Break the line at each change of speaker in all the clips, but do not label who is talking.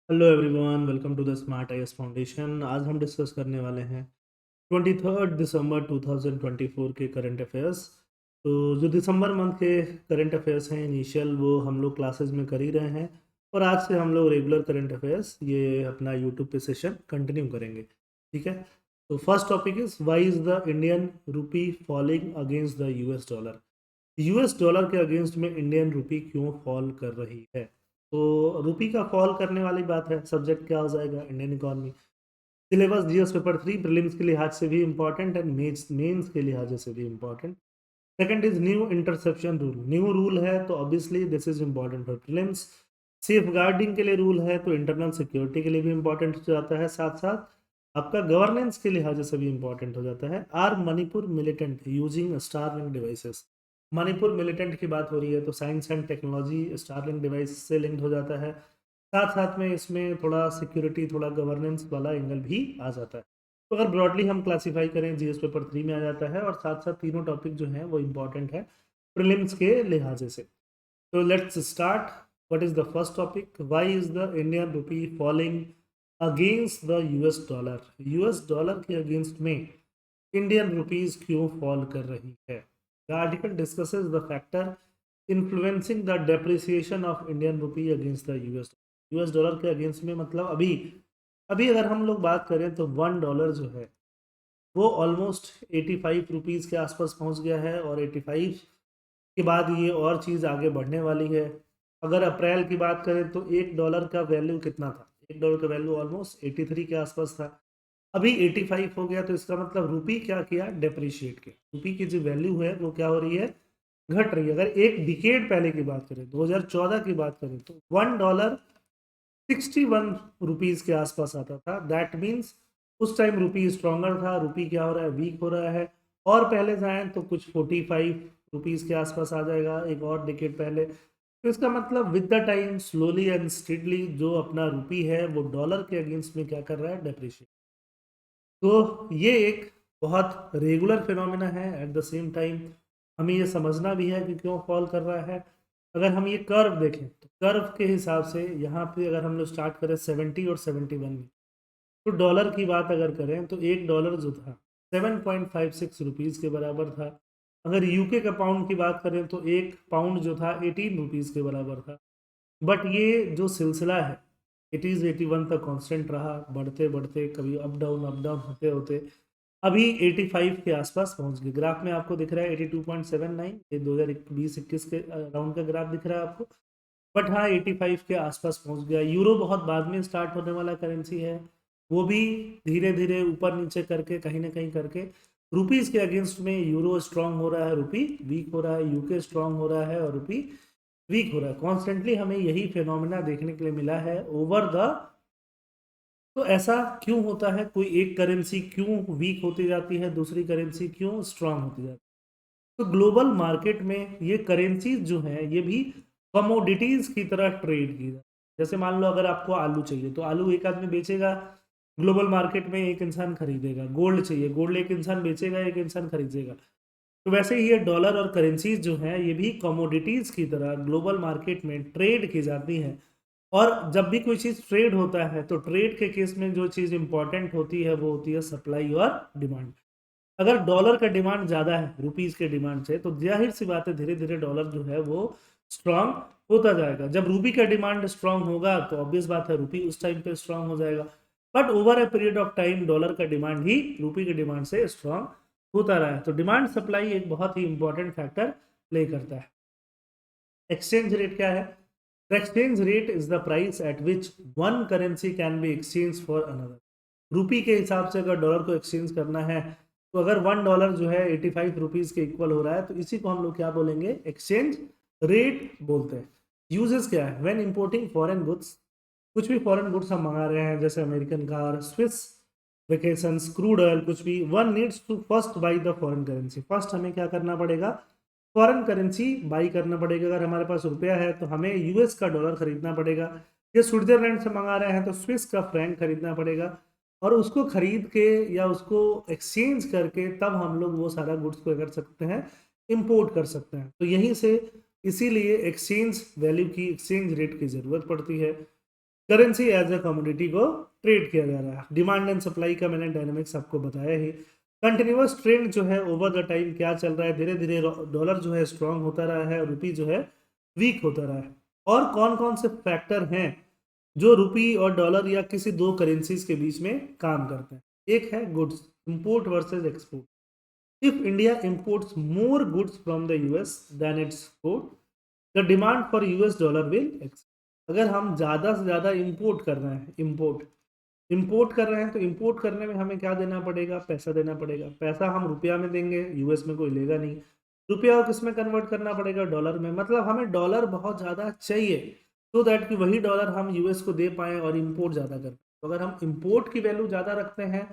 Hello everyone, welcome to the smart IAS foundation. आज हम discuss करने वाले हैं 23 दिसंबर 2024 के करंट अफेयर्स। तो जो दिसंबर मंथ के करंट अफेयर्स हैं इनिशियल, वो हम लोग क्लासेस में कर ही रहे हैं। और आज से हम लोग रेगुलर करंट अफेयर्स ये अपना यूट्यूब पे सेशन कंटिन्यू करेंगे। ठीक है। तो first topic is why is the Indian rupee falling against the US dollar. US dollar के अगेंस्ट में इंडियन रुपी क्यों फॉल कर रही है। तो रुपी का फॉल करने वाली बात है। सब्जेक्ट क्या हो जाएगा? Indian economy. Syllabus GS paper 3 prelims के लिहाज से भी इंपॉर्टेंट एंड मेंस के लिहाज से भी important. Second is new interception rule. New rule है तो obviously this is important for prelims. Safeguarding के लिए रूल है तो इंटरनल सिक्योरिटी के लिए भी इंपॉर्टेंट हो जाता है। साथ साथ आपका गवर्नेंस के लिहाज से भी इंपॉर्टेंट हो जाता है। Are Manipur militant using Starlink devices. Manipur militant की बात हो रही है तो science and technology Starlink device से लिंक्ड हो जाता है। साथ साथ में इसमें थोड़ा सिक्योरिटी, थोड़ा गवर्नेंस वाला एंगल भी आ जाता है। तो अगर ब्रॉडली हम क्लासिफाई करें, जीएस पेपर 3 में आ जाता है। और साथ साथ तीनों टॉपिक जो हैं वो इंपॉर्टेंट है प्रीलिम्स के लिहाज से। तो let's start. What is the first topic? Why is the Indian rupee falling against the US dollar. US dollar के अगेंस्ट में इंडियन रुपीज क्यों फॉल कर रही है? The article discusses the factor influencing the depreciation of Indian rupee against the US dollar के against में, मतलब अभी अभी अगर हम लोग बात करें तो $1 जो है वो ऑलमोस्ट 85 रुपीज़ के आसपास पहुंच गया है। और 85 के बाद ये और चीज़ आगे बढ़ने वाली है। अगर अप्रैल की बात करें तो $1 का वैल्यू कितना था? $1 का वैल्यू ऑलमोस्ट 83 के आसपास था। अभी 85 हो गया, तो इसका मतलब रुपी क्या किया? डेप्रिशिएट किया। रुपी की जो वैल्यू है वो क्या हो रही है? घट रही है। अगर एक डिकेड पहले की बात करें, 2014 की बात करें, तो $1 61 रुपीज़ के आसपास आता था। दैट मीन्स उस टाइम रुपी स्ट्रॉन्गर था। रुपी क्या हो रहा है? वीक हो रहा है। और पहले जाएं तो कुछ 45 रुपीज़ के आसपास आ जाएगा एक और डिकेड पहले। तो इसका मतलब with the time slowly and steadily जो अपना रुपी है वो डॉलर के अगेंस्ट में क्या कर रहा है? डेप्रिशिएट। तो ये एक बहुत रेगुलर फिनोमिना है। एट द सेम टाइम हमें ये समझना भी है कि क्यों फॉल कर रहा है। अगर हम ये कर्व देखें तो कर्व के हिसाब से यहाँ पे अगर हम लोग स्टार्ट करें 70 और 71 में, तो डॉलर की बात अगर करें तो $1 जो था 7.56 रुपीज़ के बराबर था। अगर यूके का पाउंड की बात करें तो एक पाउंड जो था 18 रुपीज़ के बराबर था। बट ये जो सिलसिला है 80 से 81 तक कांस्टेंट रहा, बढ़ते बढ़ते कभी अप डाउन होते होते अभी 85 के आसपास पहुंच गए। ग्राफ में आपको दिख रहा है 82.79, ये 2020-21 के राउंड का ग्राफ दिख रहा है आपको। बट हाँ, 85 के आसपास पहुंच गया। यूरो बहुत बाद में स्टार्ट होने वाला करेंसी है। वो भी धीरे धीरे ऊपर नीचे करके कहीं ना कहीं करके रुपीज के अगेंस्ट में यूरो स्ट्रांग हो रहा है, रुपी वीक हो रहा है। यूके स्ट्रांग हो रहा है और रुपी वीक हो रहा है। कॉन्स्टेंटली हमें यही फिनोमिना देखने के लिए मिला है ओवर द। तो ऐसा क्यों होता है? कोई एक करेंसी क्यों वीक होती जाती है, दूसरी करेंसी क्यों स्ट्रांग होती जाती है? तो ग्लोबल मार्केट में ये करेंसीज जो हैं ये भी कमोडिटीज की तरह ट्रेड की जाती है। जैसे मान लो अगर आपको आलू चाहिए तो आलू एक आदमी बेचेगा ग्लोबल मार्केट में, एक इंसान खरीदेगा। गोल्ड चाहिए, गोल्ड एक इंसान बेचेगा, एक इंसान खरीदेगा। तो वैसे ही ये डॉलर और करेंसीज जो हैं ये भी कमोडिटीज की तरह ग्लोबल मार्केट में ट्रेड की जाती हैं। और जब भी कोई चीज़ ट्रेड होता है तो ट्रेड के केस में जो चीज़ इंपॉर्टेंट होती है वो होती है सप्लाई और डिमांड। अगर डॉलर का डिमांड ज़्यादा है रुपीज़ के डिमांड से, तो जाहिर सी बात है धीरे धीरे डॉलर जो है वो स्ट्रांग होता जाएगा। जब रूपी का डिमांड स्ट्रांग होगा तो ऑब्वियस बात है रुपी उस टाइम पे स्ट्रांग हो जाएगा। But over a period of time dollar का डिमांड ही रुपी के डिमांड से स्ट्रांग होता रहा है। तो डिमांड सप्लाई एक बहुत ही इंपॉर्टेंट फैक्टर प्ले करता है। एक्सचेंज रेट क्या है? The exchange rate is the price at which one currency can be exchanged for another. रुपी के हिसाब से अगर डॉलर को एक्सचेंज करना है तो अगर $1 जो है 85 रुपीज के इक्वल हो रहा है तो इसी को हम लोग क्या बोलेंगे? एक्सचेंज रेट बोलते हैं। यूजेस क्या है? व्हेन इंपोर्टिंग फॉरेन गुड्स, कुछ भी फॉरेन गुड्स हम मंगा रहे हैं जैसे American car, Swiss vacation, crude oil, कुछ भी, one needs to first buy the foreign currency. First हमें क्या करना पड़ेगा? फॉरेन करेंसी बाई करना पड़ेगा। अगर हमारे पास रुपया है तो हमें यूएस का डॉलर खरीदना पड़ेगा। ये स्विट्जरलैंड से मंगा रहे हैं तो स्विस का फ्रैंक खरीदना पड़ेगा। और उसको खरीद के या उसको एक्सचेंज करके तब हम लोग वो सारा गुड्स को कर सकते हैं, इंपोर्ट कर सकते हैं। तो यहीं से इसीलिए एक्सचेंज वैल्यू की, एक्सचेंज रेट की ज़रूरत पड़ती है। करेंसी एज ए कमोडिटी को ट्रेड किया जा रहा है। डिमांड एंड सप्लाई का मैंने डायनामिक्स आपको बताया ही। कंटिन्यूअस ट्रेंड जो है ओवर द टाइम क्या चल रहा है, धीरे धीरे डॉलर जो है स्ट्रांग होता रहा है, रुपी जो है वीक होता रहा है। और कौन कौन से फैक्टर हैं जो रुपी और डॉलर या किसी दो करेंसीज के बीच में काम करते हैं? एक है goods, import versus export. If India imports more goods from the US than its export, the demand for US dollar will exceed. अगर हम ज़्यादा से ज़्यादा इंपोर्ट कर रहे हैं, इंपोर्ट कर रहे हैं तो इंपोर्ट करने में हमें क्या देना पड़ेगा? पैसा देना पड़ेगा। पैसा हम रुपया में देंगे, यूएस में कोई लेगा नहीं। रुपया को किस में कन्वर्ट करना पड़ेगा? डॉलर में। मतलब हमें डॉलर बहुत ज़्यादा चाहिए सो दैट कि वही डॉलर हम यूएस को दे पाएँ और इंपोर्ट ज़्यादा कर पाएँ। तो अगर हम इंपोर्ट की वैल्यू ज़्यादा रखते हैं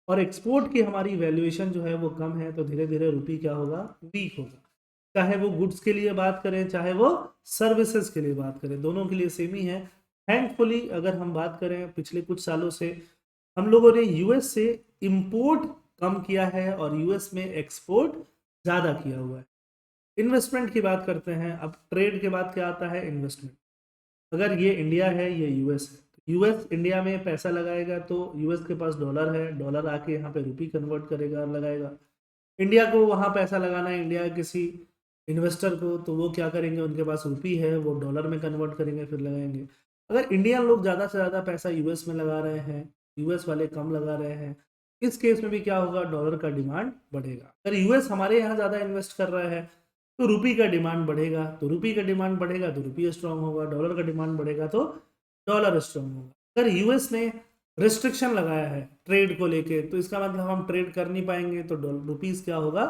और एक्सपोर्ट की हमारी वैल्यूएशन जो है वो कम है, तो धीरे धीरे रुपी क्या होगा? वीक होगा। चाहे वो गुड्स के लिए बात करें, चाहे वो सर्विसेज के लिए बात करें, दोनों के लिए सेम ही है। थैंकफुली अगर हम बात करें पिछले कुछ सालों से, हम लोगों ने यूएस से इंपोर्ट कम किया है और यूएस में एक्सपोर्ट ज़्यादा किया हुआ है। इन्वेस्टमेंट की बात करते हैं। अब ट्रेड के बाद क्या आता है? इन्वेस्टमेंट। अगर ये इंडिया है, ये यूएस है, यूएस इंडिया में पैसा लगाएगा तो यूएस के पास डॉलर है, डॉलर आके यहाँ पे रुपी कन्वर्ट करेगा और लगाएगा। इंडिया को वहाँ पैसा लगाना है, इंडिया किसी इन्वेस्टर को, तो वो क्या करेंगे? उनके पास रुपी है, वो डॉलर में कन्वर्ट करेंगे फिर लगाएंगे। अगर इंडियन लोग ज़्यादा से ज़्यादा पैसा यूएस में लगा रहे हैं, यूएस वाले कम लगा रहे हैं, इस केस में भी क्या होगा? डॉलर का डिमांड बढ़ेगा। अगर यूएस हमारे यहाँ ज़्यादा इन्वेस्ट कर रहा है तो रुपी का डिमांड बढ़ेगा, तो रुपी का डिमांड बढ़ेगा तो रुपी स्ट्रांग होगा, डॉलर का डिमांड बढ़ेगा तो डॉलर स्ट्रांग होगा। अगर यूएस ने रिस्ट्रिक्शन लगाया है ट्रेड को लेके, तो इसका मतलब हम ट्रेड कर नहीं पाएंगे, तो रुपीस क्या होगा?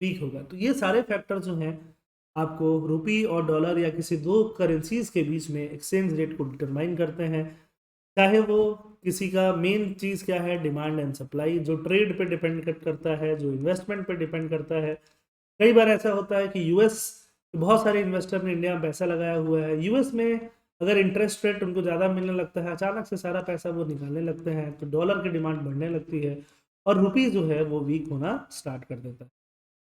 वीक होगा। तो ये सारे फैक्टर जो हैं आपको रुपी और डॉलर या किसी दो करेंसीज के बीच में एक्सचेंज रेट को डिटरमाइन करते हैं। चाहे वो किसी का मेन चीज़ क्या है? डिमांड एंड सप्लाई, जो ट्रेड पे डिपेंड करता है, जो इन्वेस्टमेंट पे डिपेंड करता है। कई बार ऐसा होता है कि यूएस बहुत सारे इन्वेस्टर ने इंडिया में पैसा लगाया हुआ है, यूएस में अगर इंटरेस्ट रेट उनको ज़्यादा मिलने लगता है, अचानक से सारा पैसा वो निकालने लगते हैं, तो डॉलर की डिमांड बढ़ने लगती है और रुपी जो है वो वीक होना स्टार्ट कर देता है।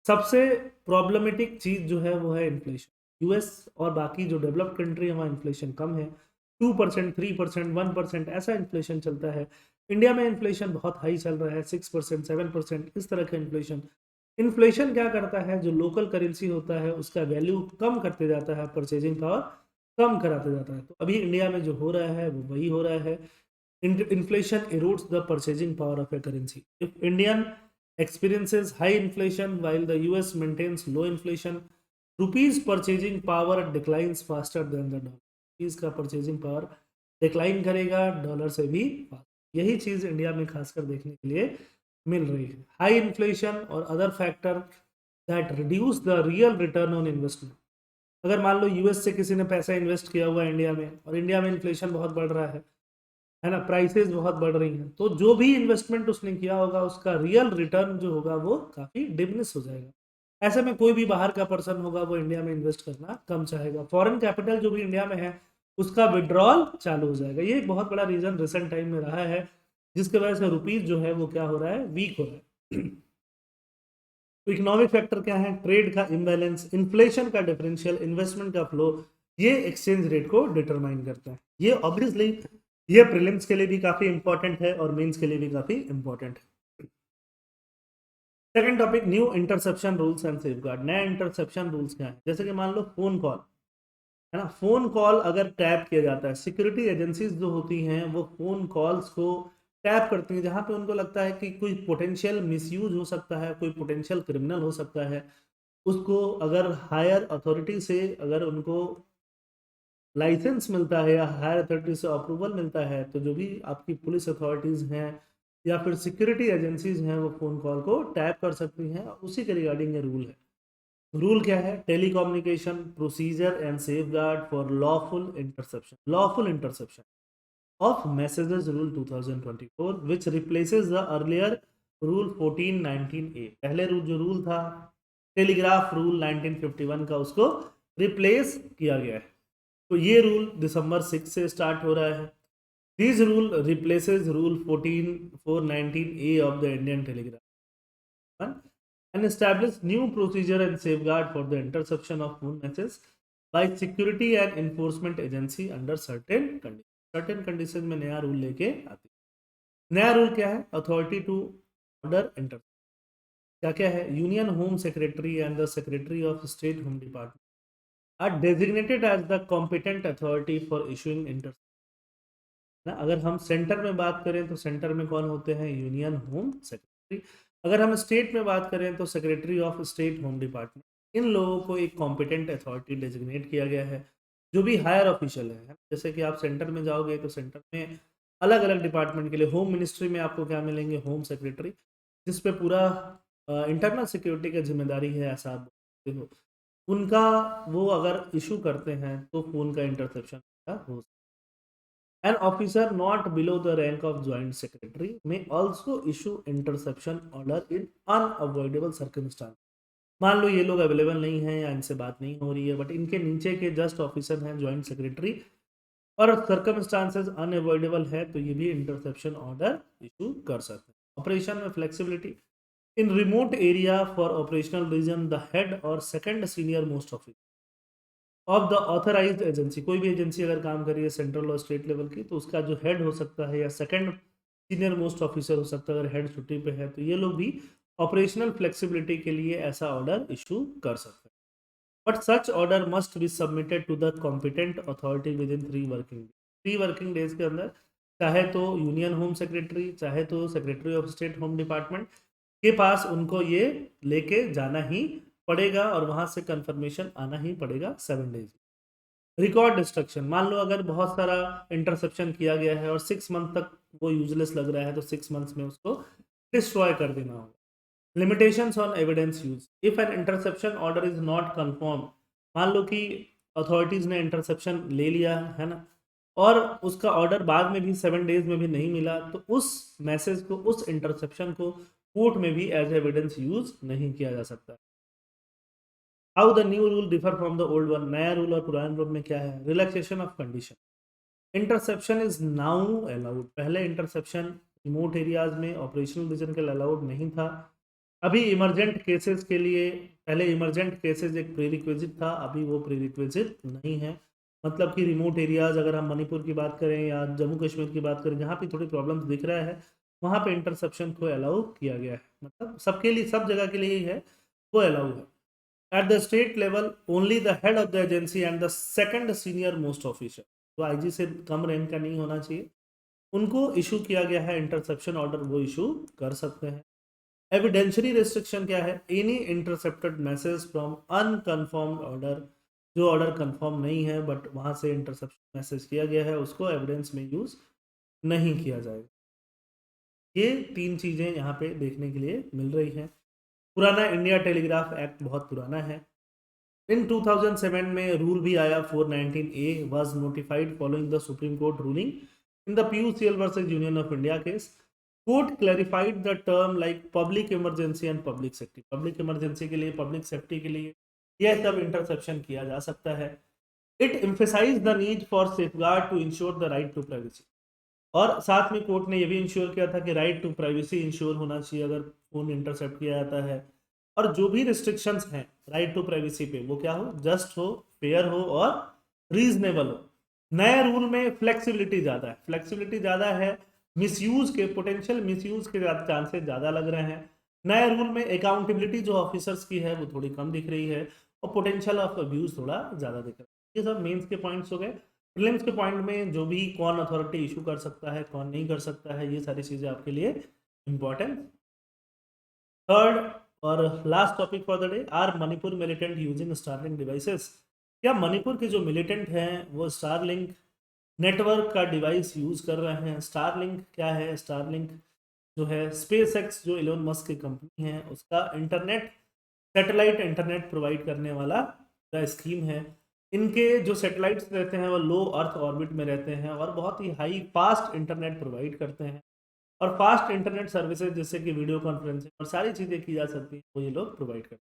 सबसे प्रॉब्लमेटिक चीज़ जो है वो है इन्फ्लेशन। यूएस और बाकी जो डेवलप्ड कंट्री है वहाँ इन्फ्लेशन कम है, 2%, 3%, 1% ऐसा इन्फ्लेशन चलता है। इंडिया में इन्फ्लेशन बहुत हाई चल रहा है, 6%, 7%, इस तरह का इन्फ्लेशन। इन्फ्लेशन क्या करता है? जो लोकल करेंसी होता है उसका वैल्यू कम करते जाता है, परचेजिंग पावर कम कराते जाता है। तो अभी इंडिया में जो हो रहा है वो वही हो रहा है। Inflation erodes the purchasing power of a currency. If Indian experiences high inflation while the US maintains low inflation, rupees purchasing power declines faster than the dollar. rupees का purchasing power डिक्लाइन करेगा dollar से भी fast. यही चीज़ India में खासकर देखने के लिए मिल रही है। हाई इन्फ्लेशन और other factor that reduce the real return on investment. अगर मान लो यूएस से किसी ने पैसा इन्वेस्ट किया हुआ है इंडिया में और इंडिया में इन्फ्लेशन बहुत बढ़ रहा है ना, प्राइसेस बहुत बढ़ रही हैं, तो जो भी इन्वेस्टमेंट उसने किया होगा उसका रियल रिटर्न जो होगा वो काफ़ी डिमिनिश हो जाएगा। ऐसे में कोई भी बाहर का पर्सन होगा वो इंडिया में इन्वेस्ट करना कम चाहेगा, फॉरेन कैपिटल जो भी इंडिया में है उसका विड्रॉल चालू हो जाएगा। ये एक बहुत बड़ा रीज़न रिसेंट टाइम में रहा है जिसके वजह से रुपीज़ जो है वो क्या हो रहा है? वीक हो रहा है। तो इकोनॉमिक फैक्टर क्या है? ट्रेड का इम्बैलेंस, इन्फ्लेशन का डिफरेंशियल, इन्वेस्टमेंट का फ्लो, ये एक्सचेंज रेट को डिटरमाइन करता है। ये ऑब्वियसली ये प्रीलिम्स के लिए भी काफ़ी इंपॉर्टेंट है और मेंस के लिए भी काफ़ी इंपॉर्टेंट है। Second topic, new interception rules and safeguard. नया इंटरसेप्शन रूल्स क्या है? जैसे कि मान लो फोन कॉल है ना, फोन कॉल अगर टैप किया जाता है, सिक्योरिटी एजेंसीज जो होती हैं वो फोन कॉल्स को टैप करती हैं जहां पे उनको लगता है कि कोई पोटेंशियल मिसयूज हो सकता है, कोई पोटेंशियल क्रिमिनल हो सकता है। उसको अगर हायर अथॉरिटी से अगर उनको लाइसेंस मिलता है या हायर अथॉरिटी से अप्रूवल मिलता है, तो जो भी आपकी पुलिस अथॉरिटीज़ हैं या फिर सिक्योरिटी एजेंसीज हैं वो फ़ोन कॉल को टैप कर सकती हैं। उसी के रिगार्डिंग ये रूल है। रूल क्या है? Telecommunication procedure and safeguard for lawful interception of messages rule 2024 which replaces the earlier rule 1419A। पहले जो रूल था टेलीग्राफ रूल 1951 का, उसको रिप्लेस किया गया है। तो ये रूल दिसंबर 6 से स्टार्ट हो रहा है। This rule replaces rule 14419A of the Indian telegraph and establish new procedure and safeguard for the interception of phone messages by security and enforcement agency under certain conditions. Certain condition में नया rule लेके आती है। नया rule क्या है? Authority to order inter, क्या क्या है? Union home secretary and the secretary of state home department are designated as the competent authority for issuing inter ना। अगर हम सेंटर में बात करें तो सेंटर में कौन होते हैं? Union home secretary. अगर हम स्टेट में बात करें तो secretary of state home department. इन लोगों को एक कॉम्पिटेंट अथॉरिटी डेजिग्नेट किया गया है, जो भी हायर ऑफिशियल है। जैसे कि आप सेंटर में जाओगे तो सेंटर में अलग अलग डिपार्टमेंट के लिए, होम मिनिस्ट्री में आपको क्या मिलेंगे? होम सेक्रेटरी, जिसपे पूरा इंटरनल सिक्योरिटी की जिम्मेदारी है, ऐसा आप बोलते हो। उनका वो अगर इशू करते हैं तो फोन का इंटरसेप्शन हो। An officer not below the rank of joint secretary may also issue interception order in unavoidable circumstance। मान लो ये लोग अवेलेबल नहीं हैं या इनसे बात नहीं हो रही है, बट इनके नीचे के जस्ट ऑफिसर हैं जॉइंट सेक्रेटरी, और सर्कमस्टांसेस अनअवॉइडेबल है, तो ये भी इंटरसेप्शन ऑर्डर इशू कर सकते हैं। ऑपरेशन में flexibility. In remote area for operational reason the head और second senior most officer of the authorised agency, कोई भी एजेंसी अगर काम कर रही है सेंट्रल और स्टेट लेवल की, तो उसका जो हेड हो सकता है या सेकंड सीनियर मोस्ट ऑफिसर हो सकता है, अगर हेड छुट्टी पे है तो ये लोग भी ऑपरेशनल फ्लेक्सिबिलिटी के लिए ऐसा ऑर्डर इशू कर सकते हैं। But such order must be submitted to the competent authority within 3 working days के अंदर, चाहे तो यूनियन होम सेक्रेटरी, चाहे तो secretary of state home department के पास उनको ये लेके जाना ही पड़ेगा, और वहां से कंफर्मेशन आना ही पड़ेगा 7 डेज। रिकॉर्ड डिस्ट्रक्शन, मान लो अगर बहुत सारा इंटरसेप्शन किया गया है और 6 मंथ तक वो यूजलेस लग रहा है, तो 6 मंथ्स में उसको डिस्ट्रॉय कर देना होगा। Limitations on evidence use, if an interception order is not confirm, मान लो कि अथॉरिटीज ने इंटरसेप्शन ले लिया है ना, और उसका ऑर्डर बाद में भी 7 डेज में भी नहीं मिला, तो उस मैसेज को, उस इंटरसेप्शन को कोर्ट में भी एज एविडेंस यूज नहीं किया जा सकता। How the new rule differ from the old one, नया रूल और पुराने रूल में क्या है? Relaxation of condition, interception is now allowed. पहले इंटरसेप्शन रिमोट एरियाज में ऑपरेशनल रीजन के लिए अलाउड नहीं था। अभी इमरजेंट केसेस के लिए, पहले इमरजेंट केसेस एक प्रीरिक्विजिट था, अभी वो प्रीरिक्विजिट नहीं है। मतलब कि रिमोट एरियाज, अगर हम मणिपुर की बात करें या जम्मू कश्मीर की बात करें, जहाँ पे थोड़ी प्रॉब्लम्स दिख रहा है, वहाँ पे इंटरसेप्शन को अलाउ किया गया है। मतलब सबके लिए, सब जगह के लिए ही है, वो अलाउ है। At the state level, only the head of the agency and the second senior most officer, तो आईजी से कम रैंक का नहीं होना चाहिए, उनको इशू किया गया है इंटरसेप्शन ऑर्डर, वो इशू कर सकते हैं। एविडेंशियरी रेस्ट्रिक्शन क्या है? Any intercepted message from unconfirmed order, जो ऑर्डर कंफर्म नहीं है बट वहां से इंटरसेप्शन मैसेज किया गया है, उसको एविडेंस में यूज नहीं किया जाएगा। ये 3 चीजें यहाँ पे देखने के लिए मिल रही हैं। पुराना इंडिया टेलीग्राफ एक्ट बहुत पुराना है। इन 2007 में रूल भी आया, 419A was notified following the supreme court ruling in the PUCL versus union of India case. Court clarified the term like public emergency and public safety, public emergency के लिए, public safety के लिए यह सब interception किया जा सकता है। It emphasize the need for safeguard to ensure the right to privacy, और साथ में कोर्ट ने यह भी इंश्योर किया था कि राइट टू प्राइवेसी इंश्योर होना चाहिए अगर फोन इंटरसेप्ट किया जाता है। और जो भी रिस्ट्रिक्शंस हैं राइट टू प्राइवेसी पे, वो क्या हो? जस्ट हो, फेयर हो और रीजनेबल हो। नए रूल में फ्लेक्सिबिलिटी ज़्यादा है, फ्लेक्सिबिलिटी ज़्यादा है, मिसयूज के, पोटेंशियल मिसयूज के चांसेस ज़्यादा लग रहे हैं। नए रूल में अकाउंटेबिलिटी जो ऑफिसर्स की है वो थोड़ी कम दिख रही है, और पोटेंशियल ऑफ अब्यूज थोड़ा ज़्यादा दिख रहा है। ये सब मेंस के पॉइंट्स हो गए। प्रीलिम्स के पॉइंट में जो भी कौन अथॉरिटी इशू कर सकता है, कौन नहीं कर सकता है, ये सारी चीज़ें आपके लिए इंपॉर्टेंट। थर्ड और last topic for the day, are Manipur militant using Starlink devices, क्या मणिपुर के जो मिलिटेंट हैं वो स्टारलिंक नेटवर्क का डिवाइस यूज कर रहे हैं? स्टारलिंक क्या है? स्टारलिंक जो है स्पेस एक्स, जो इलोन मस्क की कंपनी है, उसका इंटरनेट, सैटेलाइट इंटरनेट प्रोवाइड करने वाला स्कीम है। इनके जो सैटेलाइट्स रहते हैं वो लो अर्थ ऑर्बिट में रहते हैं और बहुत ही हाई फास्ट इंटरनेट प्रोवाइड करते हैं, और फास्ट इंटरनेट सर्विसेज जैसे कि वीडियो कॉन्फ्रेंसिंग और सारी चीज़ें की जा सकती हैं, वो ये लोग प्रोवाइड करते हैं।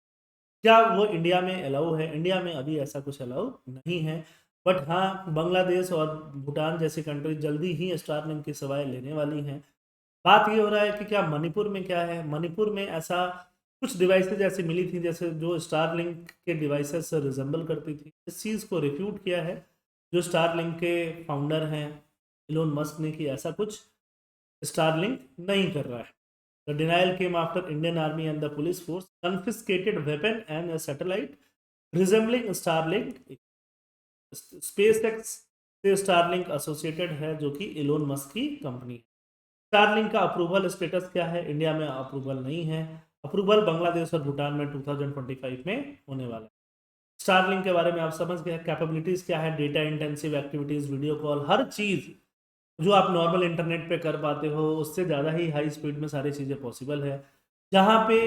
क्या वो इंडिया में अलाउ है? इंडिया में अभी ऐसा कुछ अलाउ नहीं है, बट हाँ बांग्लादेश और भूटान जैसी कंट्री जल्दी ही स्टारलिंक की सेवाएं लेने वाली हैं। बात ये हो रहा है कि क्या मणिपुर में क्या है? मणिपुर में ऐसा कुछ डिवाइसेज ऐसी मिली थी जैसे जो स्टारलिंक के डिवाइसेस से रिजेंबल करती थी। इस चीज़ को रिफ्यूट किया है जो स्टारलिंक के फाउंडर हैं इलोन मस्क ने कि ऐसा कुछ स्टारलिंक नहीं कर रहा है। The denial came after Indian army and the police force confiscated weapon and a satellite resembling Starlink. SpaceX से स्टारलिंक एसोसिएटेड है, जो कि इलोन मस्क की कंपनी है। स्टारलिंक का अप्रूवल स्टेटस क्या है? इंडिया में अप्रूवल नहीं है। अप्रूवल बांग्लादेश और भूटान में 2025 में होने वाला है। स्टारलिंक के बारे में आप समझ गए। कैपेबिलिटीज क्या है? Data intensive activities, video call, हर चीज जो आप नॉर्मल इंटरनेट पे कर पाते हो उससे ज़्यादा ही हाई स्पीड में सारी चीज़ें पॉसिबल है। जहाँ पे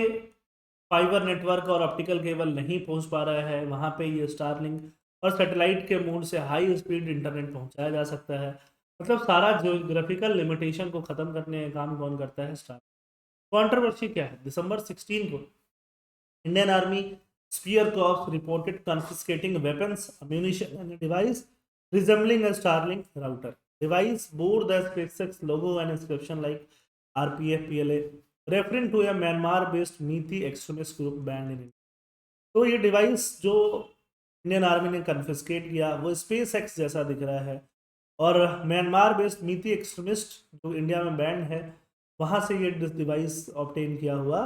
फाइबर नेटवर्क और ऑप्टिकल केबल नहीं पहुँच पा रहा है, वहाँ पे ये स्टारलिंक और सैटेलाइट के मोड से हाई स्पीड इंटरनेट पहुँचाया जा सकता है। मतलब सारा जियोग्राफिकल लिमिटेशन को ख़त्म करने का काम कौन करता है? स्टार। कंट्रोवर्सी क्या है? दिसंबर 16 को Indian army spear corps reported confiscating weapons, ammunition and a device resembling a Starlink router. Device bore the SpaceX logo and inscription like RPF PLA, referring to a Myanmar-based Meethi extremist group banned in India. तो ये device जो Indian army ने confiscate किया वो space x जैसा दिख रहा है, और म्यांमार बेस्ड मीती एक्सट्रीमिस्ट जो इंडिया में बैंड है वहाँ से ये डिवाइस ऑब्टेन किया हुआ।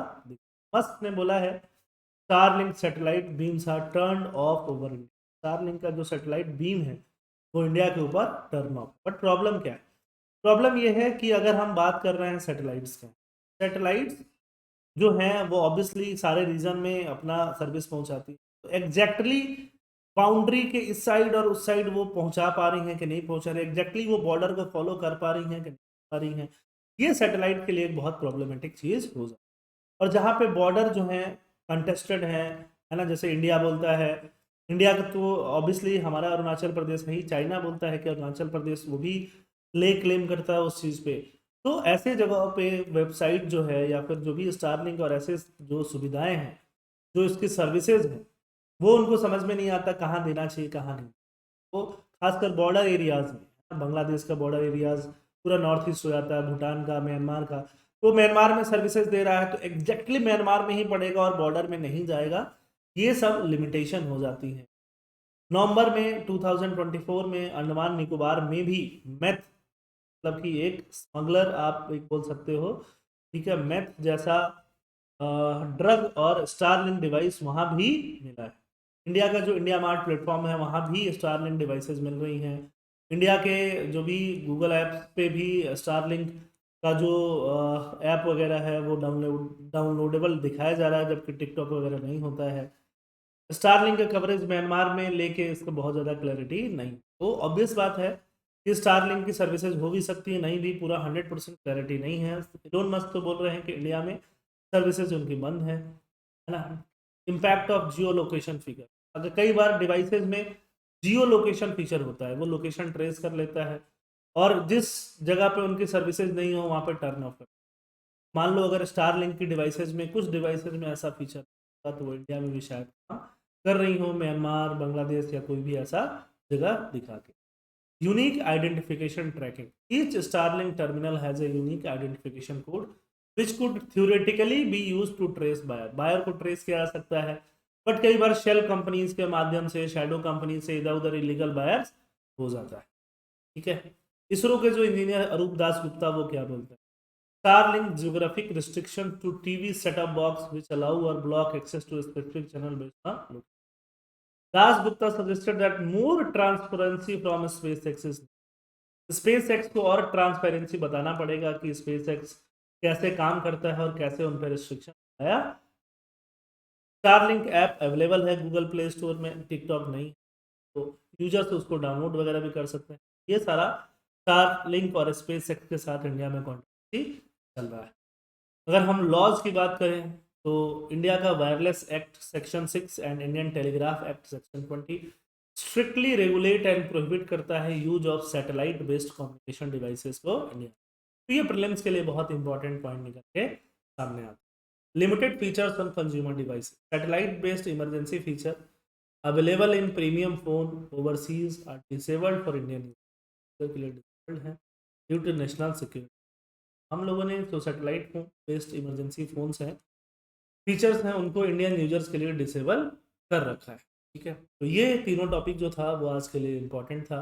मस्क ने बोला है Starlink satellite beams are turn off over India. Starlink का जो सैटेलाइट बीम है वो इंडिया के ऊपर टर्न ऑफ। बट प्रॉब्लम क्या है? प्रॉब्लम ये है कि अगर हम बात कर रहे हैं सैटेलाइट्स का, सैटेलाइट्स जो हैं वो ऑब्वियसली सारे रीजन में अपना सर्विस पहुंचाती है। तो एग्जैक्टली बाउंड्री के इस साइड और उस साइड वो पहुंचा पा रही हैं कि नहीं पहुंचा रही, एग्जैक्टली वो बॉर्डर को फॉलो कर पा रही हैं कि नहीं कर पा रही हैं, ये सैटेलाइट के लिए एक बहुत प्रॉब्लमेटिक चीज़ हो जाती है। और जहाँ पे बॉर्डर जो हैं कंटेस्टेड है ना, जैसे इंडिया बोलता है, इंडिया का तो ऑब्वियसली हमारा अरुणाचल प्रदेश नहीं, चाइना बोलता है कि अरुणाचल प्रदेश, वो भी ले क्लेम करता है उस चीज़ पे। तो ऐसे जगहों पे वेबसाइट जो है या फिर जो भी स्टारलिंक और ऐसे जो सुविधाएं हैं, जो इसकी सर्विसेज हैं, वो उनको समझ में नहीं आता कहाँ देना चाहिए कहाँ नहीं। वो खासकर बॉर्डर एरियाज में, बांग्लादेश का बॉर्डर एरियाज पूरा नॉर्थ ईस्ट हो जाता है, भूटान का, म्यांमार का, तो म्यांमार में सर्विसेज दे रहा है तो एग्जैक्टली म्यांमार में ही पड़ेगा और बॉर्डर में नहीं जाएगा। ये सब लिमिटेशन हो जाती है। नवंबर में 2024 में अंडमान निकोबार में भी मेथ, मतलब कि एक स्मगलर आप एक बोल सकते हो, ठीक है, मेथ जैसा ड्रग और स्टारलिंक डिवाइस वहाँ भी मिला है। इंडिया का जो इंडिया मार्ट प्लेटफॉर्म है वहाँ भी स्टारलिंक डिवाइसेस मिल रही हैं। इंडिया के जो भी गूगल ऐप्स पे भी स्टारलिंक का जो ऐप वगैरह है वो डाउनलोडेबल दिखाया जा रहा है, जबकि टिकटॉक वगैरह नहीं होता है। स्टारलिंक का कवरेज म्यांमार में लेके इसको बहुत ज़्यादा क्लैरिटी नहीं। तो ऑब्वियस बात है कि स्टारलिंक की सर्विसेज हो भी सकती है, नहीं भी, पूरा 100% क्लैरिटी नहीं है। इलोन मस्क तो बोल रहे हैं कि इंडिया में सर्विसेज उनकी बंद है ना। Impact of Jio location figure, अगर कई बार डिवाइसेज में जियो लोकेशन फीचर होता है, वो लोकेशन ट्रेस कर लेता है और जिस जगह पे उनकी सर्विसेज नहीं हो वहाँ पे टर्न ऑफ कर। मान लो अगर स्टारलिंक की डिवाइसेज में, कुछ डिवाइसेज में ऐसा फीचर होता तो वो इंडिया में भी शायद काम कर रही हो, म्यांमार, बांग्लादेश या कोई भी ऐसा जगह दिखा के। Unique identification tracking, each Starlink terminal has a unique identification code which could theoretically be use to trace buyer. Buyer को ट्रेस किया जा सकता है, बट कई बार शेल कंपनीज के माध्यम से, शैडो कंपनी से इधर उधर इलीगल बायर्स हो जाता है। ठीक है, इसरो के जो इंजीनियर अरूप दास गुप्ता वो क्या बोलते हैं? Starlink geographic restriction to TV setup box which allow or block access to a specific channel based on location. Das Gupta suggested that more transparency from SpaceX is. SpaceX को और ट्रांसपेरेंसी बताना पड़ेगा कि SpaceX कैसे काम करता है और कैसे उन पर रिस्ट्रिक्शन आया। स्टारलिंक ऐप अवेलेबल है गूगल प्ले स्टोर में, टिकटॉक नहीं, तो यूजर्स उसको डाउनलोड वगैरह भी कर सकते हैं। ये सारा स्टारलिंक और SpaceX के साथ इंडिया में कॉन्ट्रैक्ट चल रहा है। अगर हम लॉज की बात करें तो इंडिया का wireless act section 6 and Indian telegraph act section 20 strictly regulate and prohibit करता है use of satellite based communication devices को इंडिया। तो ये प्रीलिम्स के लिए बहुत इंपॉर्टेंट पॉइंट निकल के सामने आता है। Limited features on consumer device, satellite based emergency feature available in premium phone overseas are disabled for Indian user, के लिए डिसेबल्ड है ड्यू टू नेशनल सिक्योरिटी। हम लोगों ने जो satellite phone based emergency phones हैं, फीचर्स हैं, उनको इंडियन यूजर्स के लिए डिसेबल कर रखा है। ठीक है, तो ये तीनों टॉपिक जो था वो आज के लिए इम्पोर्टेंट था।